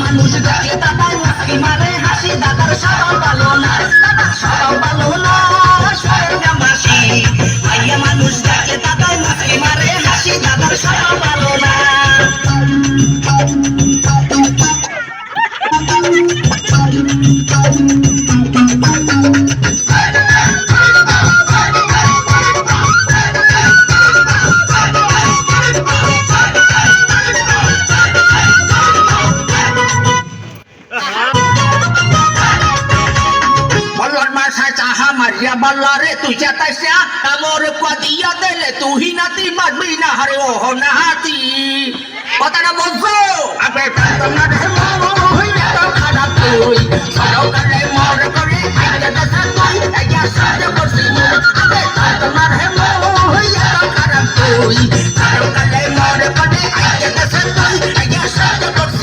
মানুষ দেখলে দাদার মুখি মারে হাসি দাদার সবাই ভালো না দাদার সবাই ভালো না স্বর্গবাসী মাইয়া মানুষ দেখলে দাদার মুখি মারে হাসি দাদার সবাই ভালো না মারিয়া বল্লারে তুই চেতাইছা আমার কদিয়া দিলে তুই নাতি মারবি না হারে ও নাতি কথাটা বলছো আবে তোমার হইয়া তো খারাপ তুই সরকারে মর করে আইয়া দেখা তুই আইয়া সাজা করছিস আবে তোমার হইয়া তো খারাপ তুই সরকারে মর করে আইয়া দেখা তুই আইয়া সাজা করছিস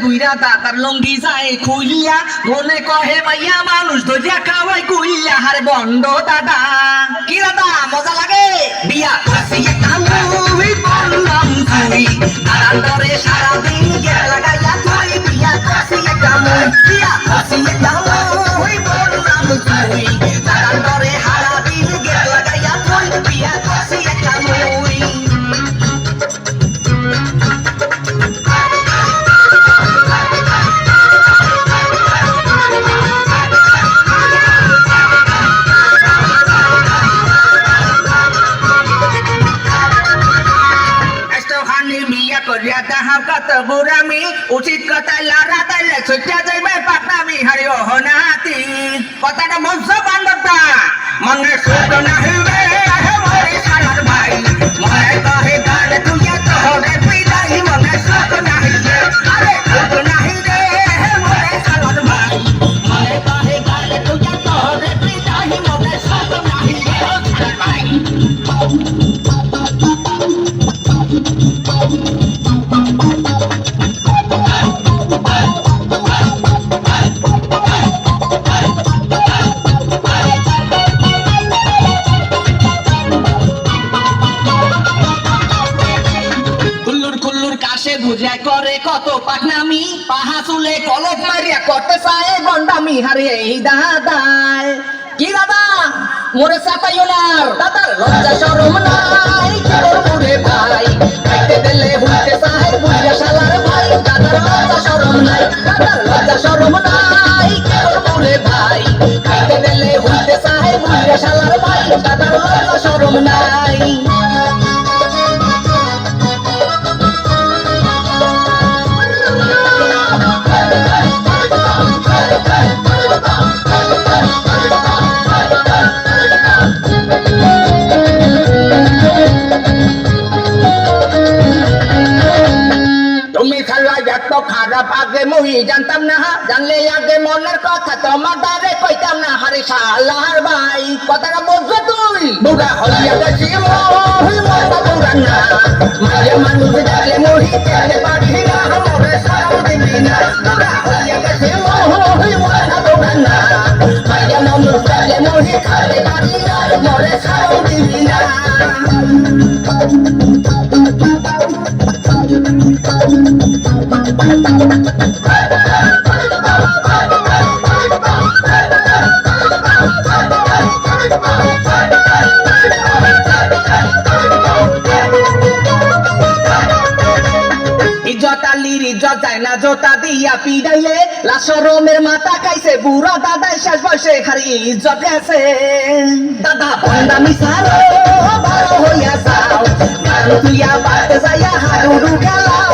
বুইরা দাদার লঙ্গি যায় খুইয়া মনে কহে মাইয়া মানুষ ধরিয়া খাওয়াই কুইয়া হারে বন্ড দাদা কি দাদা মজা লাগে বিয়া করছি একটা মুই বললাম তুই দাদার দরে সারাদিন গেট লাগাইয়া তুই বিয়া করছি একটা মুই বিয়া করছি একটা মুই বললাম তুই দাদার দরে সারাদিন গেট লাগাইয়া তুই বিয়া করছি একটা মুই বুড়ামি উচিত কথা লারা তাইলে ছুটিয়া যাইবে পাকনামি হারি ও নাতি কথাটা মঞ্চ বান্ধবটা মনে সুখ না হইবে মরে সারার ভাই মনে কহে গান তুই তোরে বিদায় মনে সুখ না হইবে আরে সুখ না হইবে মরে সারার ভাই মনে কহে গান তুই তোরে বিদায় মনে সুখ না হইবে সারার ভাই বুঝাই করে কত পাকনামি পাহা চুলে কলপ মারিয়া করতে চায় গন্ডামি হারে এই দাদায় কি দাদা মোরে চাপাইও না দাদার লজ্জা শরম নাই কি করবো রে ভাই খাইতে দিলে হইতে চায় বুঝা শালার ভাই দাদার লজ্জা শরম নাই দাদার লজ্জা শরম নাই কি করবো রে ভাই খাইতে দিলে হইতে চায় বুঝা শালার ভাই দাদার লজ্জা শরম নাই খারাপ আগে মুই জানতাম না জানলে আগে মনের কথা তোমার দ্বারে কইতাম না হারে শালার ভাই কথাটা বলছো তুই বুড়া হইয়া গেছি মই মনটা বুড়া না মাঝে মানুষ দেখলে মুহি খেতে পারি না মরে সারাও দিবি না বুড়া হইয়া গেছি মই মনটা বুড়া না মাঝে মানুষ দেখলে মুহি খেতে পারি না মরে সারাও দিবি না জোতা দিয়া পিড়াইলে লাশরমের মাথা খাইছে বুড়া দাদাই শেষ বয়সে খালি ইজ্জত গেছে দাদা বন্দামি সারো ভালো হইয়া যাও তুইয়া বাড়তে যাইয়া হাডুডু গেলা